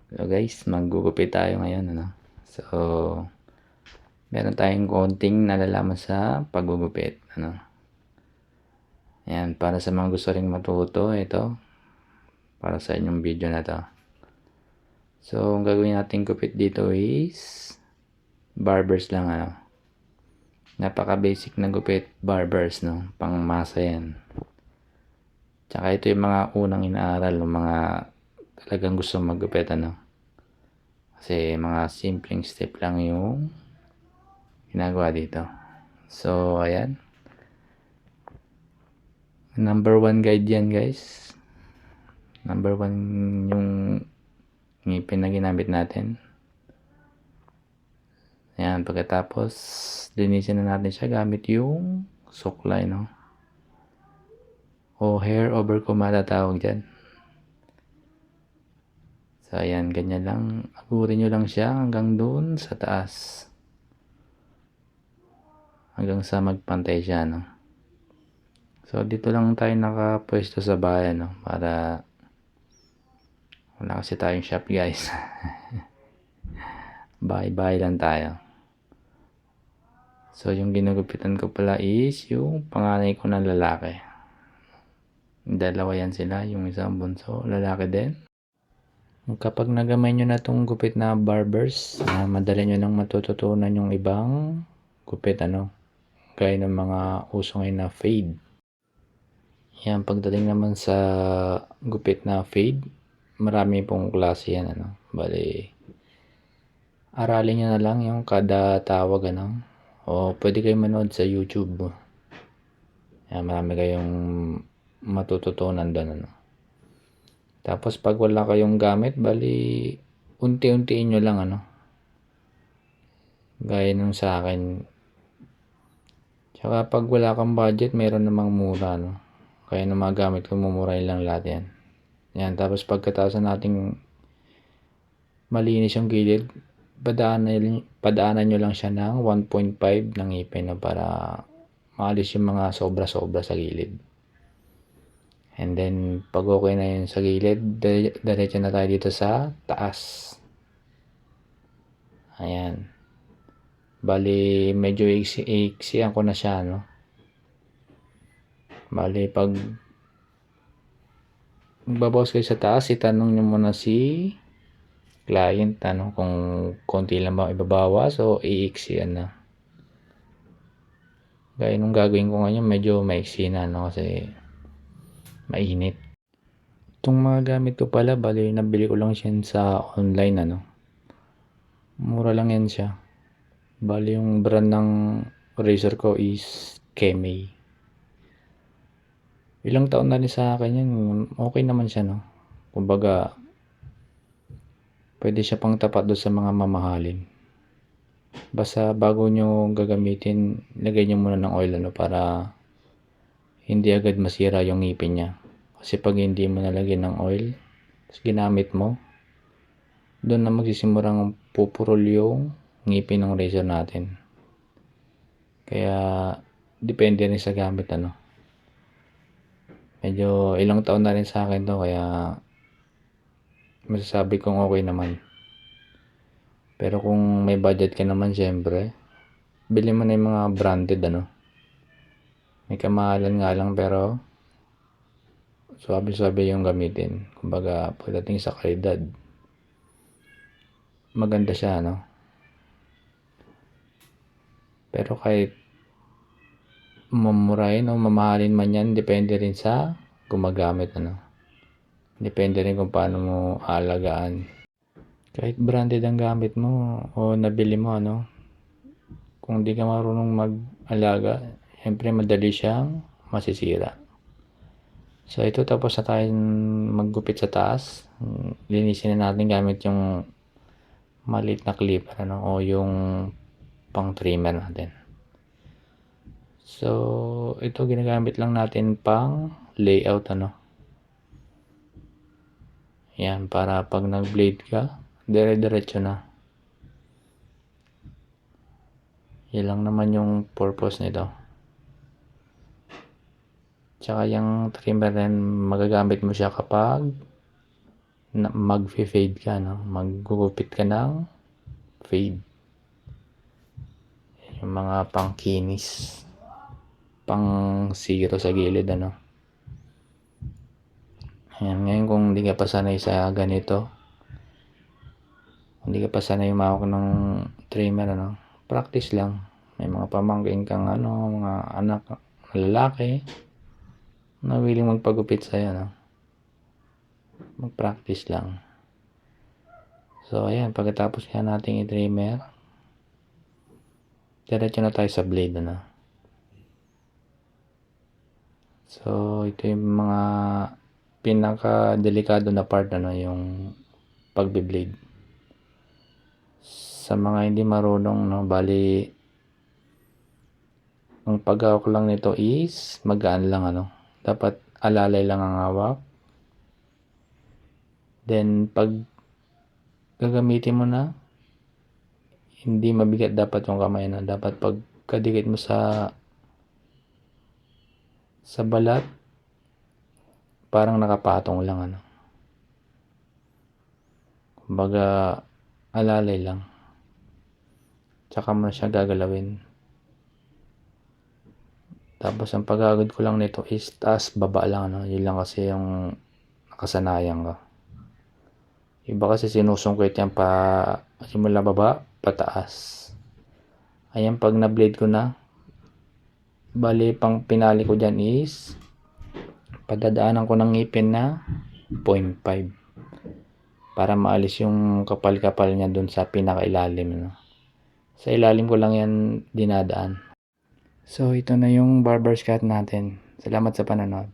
So guys, maggugupit tayo ngayon, ano. So, meron tayong konting nalalaman sa paggugupit, ano. Ayan, para sa mga gusto ring matuto, ito, para sa inyong video na to. So, ang gagawin natin gupit dito is barbers lang, ano. Napaka basic na gupit, barbers, no. Pang masa yan. Tsaka ito yung mga unang inaaral ng mga talagang gusto maggupit, ano. Kasi mga simpleng step lang yung ginagawa dito. So, ayan. Number 1 guide yan, guys. Number 1 yung ngipin na ginamit natin. Ayan, pagkatapos linisin na natin siya gamit yung suklay, no? O hair over comb matatawag dyan. So, ayan, ganyan lang. Agurin nyo lang siya hanggang doon sa taas. Hanggang sa magpantay siya, no? So, dito lang tayo nakapwesto sa bayan, no? Para wala kasi tayong shop, guys. Bahay-bahay lang tayo. So, yung ginugupitan ko pala is yung panganay ko na lalaki. Dalawa yan sila, yung isang bunso, lalaki din. Kapag nagamay nyo na itong gupit na barbers, madali nyo nang matututunan yung ibang gupit, ano. Gaya ng mga uso ngayon na fade. Yan, pagdating naman sa gupit na fade, marami pong klase yan, ano. Bali, aralin nyo na lang yung kada tawag, ano. O pwede kayo manood sa YouTube. Yan, marami kayong matututunan doon, ano. Tapos pag wala kayong gamit, bali unti-untiin nyo lang, ano. Gaya nung sa akin. Tsaka pag wala kang budget, meron namang mura, no. Kaya na mga gamit ko, mumurahin lang lahat yan. Yan, tapos pagkatapos nating malinis yung gilid, padaanan nyo lang siya ng 1.5 ng ngipin, no, para maalis yung mga sobra-sobra sa gilid. And then, pag okay na yun sa gilid, diretso na tayo dito sa taas. Ayan. Bali, medyo iksiyan ko na siya, no. Bali, pag magbabawas kayo sa taas, itanong nyo muna si client, ano, kung konti lang ba ibabawas o iiksiyan na. Gaya nung gagawin ko ngayon, medyo maiksi na, no, kasi mainit. Itong mga gamit ko pala, bali, nabili ko lang siya sa online, ano. Mura lang yan siya. Bali, yung brand ng razor ko is Kemei. Ilang taon na rin sa akin yan. Okay naman siya, no. Kumbaga, pwede siya pang tapat doon sa mga mamahalin. Basta bago nyo gagamitin, lagay nyo muna ng oil, ano, para hindi agad masira yung ngipin niya. Kasi pag hindi mo nalagyan ng oil, tapos ginamit mo, doon na magsisimurang pupurol yung ngipin ng razor natin. Kaya, depende rin sa gamit, ano. Medyo ilang taon na rin sa akin to, kaya masasabi kong okay naman. Pero kung may budget ka naman, syempre, bili mo na yung mga branded, ano. May kamahalan nga lang, pero swabe-swabe yung gamitin. Kumbaga, pagdating sa kalidad, maganda siya, no. Pero kahit mamurahin o mamahalin man yan, depende rin sa gumagamit, ano. Depende rin kung paano mo aalagaan. Kahit branded ang gamit mo o nabili mo, ano, kung di ka marunong mag-alaga, syempre madali siyang masisira. So, ito, tapos na tayo maggupit sa taas. Linisin na natin gamit yung maliit na clipper, ano, o yung pang trimmer natin. So, ito ginagamit lang natin pang layout, ano. Yan, para pag nag-blade ka, dire-diretso na. Yan lang naman yung purpose nito. Tsaka yung trimmer rin, magagamit mo siya kapag mag-fade ka, no? Maggugupit ka ng fade. Yung mga pang-kinis, pang-zero sa gilid, ano? Ayan, ngayon kung hindi ka pa sanay sa ganito, hindi ka pa sanay umawak ng trimmer, ano? Practice lang. May mga pamangkin kang mga anak na lalaki na willing magpagupit sa'yo, no? Mag-practice lang. So, ayan, pagkatapos nga nating i-trimmer, diretso na tayo sa blade, ano? So, ito yung mga pinaka-delikado na part, ano, yung pagbe-blade. Sa mga hindi marunong, no, bali, ang paghawak lang nito is magaan lang, ano. Dapat alalay lang ang hawak. Then, pag gagamitin mo na, hindi mabigat dapat yung kamay, no. Dapat pagkadikit mo sa balat, parang nakapatong lang, ano. Kumbaga, alalay lang. Tsaka mo na siya gagalawin. Tapos, ang paghagod ko lang nito is taas, baba lang, ano. Yun lang kasi yung nakasanayan ko. Iba kasi sinusungkit yan pa simula baba, pataas. Ayan, pag na-blade ko na, bali, pang pinali ko dyan is padadaanan ko ng ngipin na 0.5 para maalis yung kapal-kapal niya dun sa pinakailalim, no? Sa ilalim ko lang yan dinadaan. So, ito na yung barber's cut natin. Salamat sa panonood.